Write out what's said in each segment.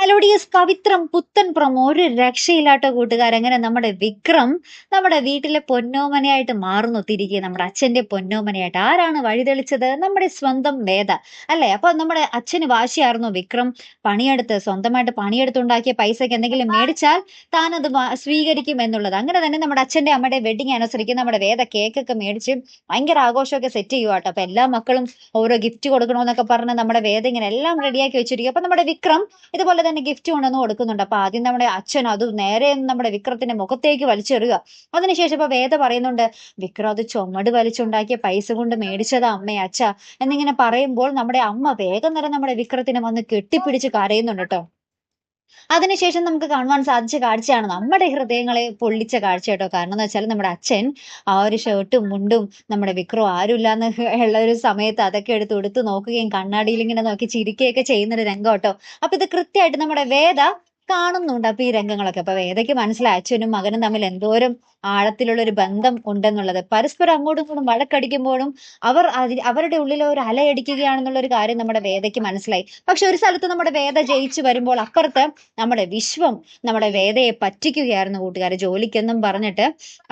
Melodious പവിത്രം പുത്തൻ promo ഒരു രക്ഷയില്ലാത്ത കൂട്ടുകാരങ്ങനെ നമ്മുടെ വിക്രം നമ്മുടെ വീട്ടിലെ പൊന്നോമനയായിട്ട് മാറുന്നു തിരികെ നമ്മുടെ അച്ഛന്റെ പൊന്നോമനയായിട്ട്. ആരാണ് വഴിതെളിച്ചത്? നമ്മുടെ സ്വന്തം വേദ അല്ലെ. അപ്പൊ നമ്മുടെ അച്ഛന് വാശിയായിരുന്നു വിക്രം പണിയെടുത്ത് സ്വന്തമായിട്ട് പണിയെടുത്തുണ്ടാക്കിയ പൈസക്ക് എന്തെങ്കിലും മേടിച്ചാൽ താൻ അത് സ്വീകരിക്കും എന്നുള്ളത്. അങ്ങനെ തന്നെ നമ്മുടെ അച്ഛന്റെ അമ്മയുടെ വെഡിങ് അനുസരിച്ച് നമ്മുടെ വേദ കേക്കൊക്കെ മേടിച്ച് ഭയങ്കര ആഘോഷമൊക്കെ സെറ്റ് ചെയ്യുവാട്ടോ. അപ്പൊ എല്ലാ മക്കളും ഓരോ ഗിഫ്റ്റ് കൊടുക്കണമെന്നൊക്കെ പറഞ്ഞ് നമ്മുടെ വേദ ഇങ്ങനെ എല്ലാം റെഡിയാക്കി വെച്ചിരിക്കും. അപ്പൊ നമ്മുടെ വിക്രം ഇതുപോലെ തന്നെ ഗിഫ്റ്റ് കൊണ്ടുവന്ന് കൊടുക്കുന്നുണ്ട്. അപ്പൊ ആദ്യം നമ്മുടെ അച്ഛൻ അത് നേരെ നമ്മുടെ വിക്രത്തിന്റെ മുഖത്തേക്ക് വലിച്ചെറിയുക. അതിനുശേഷം ഇപ്പൊ വേദ പറയുന്നുണ്ട്, വിക്രം അത് ചുമട് വലിച്ചുണ്ടാക്കിയ പൈസ കൊണ്ട് മേടിച്ചതാ അമ്മേ അച്ഛ എന്നിങ്ങനെ പറയുമ്പോൾ നമ്മുടെ അമ്മ വേഗം തന്നെ നമ്മുടെ വിക്രത്തിനെ വന്ന് കെട്ടിപ്പിടിച്ച് കരയുന്നുണ്ട് കേട്ടോ. അതിനുശേഷം നമുക്ക് കാണുവാൻ സാധിച്ച കാഴ്ചയാണ് നമ്മുടെ ഹൃദയങ്ങളെ പൊള്ളിച്ച കാഴ്ച കേട്ടോ. കാരണം എന്ന് വെച്ചാൽ നമ്മുടെ അച്ഛൻ ആ ഒരു ഷർട്ടും മുണ്ടും നമ്മുടെ വിക്രം ആരുമില്ലാന്ന് ഉള്ള ഒരു സമയത്ത് അതൊക്കെ എടുത്ത് നോക്കുകയും കണ്ണാടിയിൽ ഇങ്ങനെ നോക്കി ചിരിക്കുകയൊക്കെ ചെയ്യുന്ന ഒരു രംഗം കേട്ടോ. അപ്പൊ ഇത് കൃത്യമായിട്ട് നമ്മുടെ വേദ കാണുന്നുണ്ട്. അപ്പൊ ഈ രംഗങ്ങളൊക്കെ അപ്പൊ വേദയ്ക്ക് മനസ്സിലായി അച്ഛനും മകനും തമ്മിൽ എന്തോരം ആഴത്തിലുള്ള ഒരു ബന്ധം ഉണ്ടെന്നുള്ളത്. പരസ്പരം അങ്ങോട്ടും ഇങ്ങോട്ടും വഴക്കടിക്കുമ്പോഴും അവരുടെ ഉള്ളിൽ ഒരു അലയടിക്കുകയാണെന്നുള്ള ഒരു കാര്യം നമ്മുടെ വേദയ്ക്ക് മനസ്സിലായി. പക്ഷെ ഒരു സ്ഥലത്ത് നമ്മുടെ വേദ ജയിച്ചു വരുമ്പോൾ അപ്പുറത്ത് നമ്മുടെ വിശ്വം നമ്മുടെ വേദയെ പറ്റിക്കുകയായിരുന്നു കൂട്ടുകാരെ. ജോലിക്കെന്നും പറഞ്ഞിട്ട്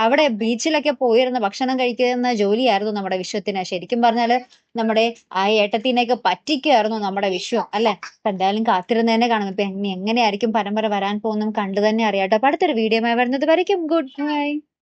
അവിടെ ബീച്ചിലൊക്കെ പോയിരുന്ന ഭക്ഷണം കഴിക്കുന്ന ജോലിയായിരുന്നു നമ്മുടെ വിശ്വത്തിന്. ശരിക്കും പറഞ്ഞാല് നമ്മുടെ ആ ഏട്ടത്തിനെയൊക്കെ പറ്റിക്കുകയായിരുന്നു നമ്മുടെ വിശ്വം അല്ലെ. അപ്പൊ എന്തായാലും കാത്തിരുന്ന് തന്നെ കാണും. ഇപ്പൊ എങ്ങനെയായിരിക്കും പരമ്പര വരാൻ പോകുന്നതും കണ്ടു തന്നെ അറിയാട്ടോ. അപ്പൊ അടുത്തൊരു വീഡിയോ വരുന്നത് വരയ്ക്കും ഗുഡ് ബൈ.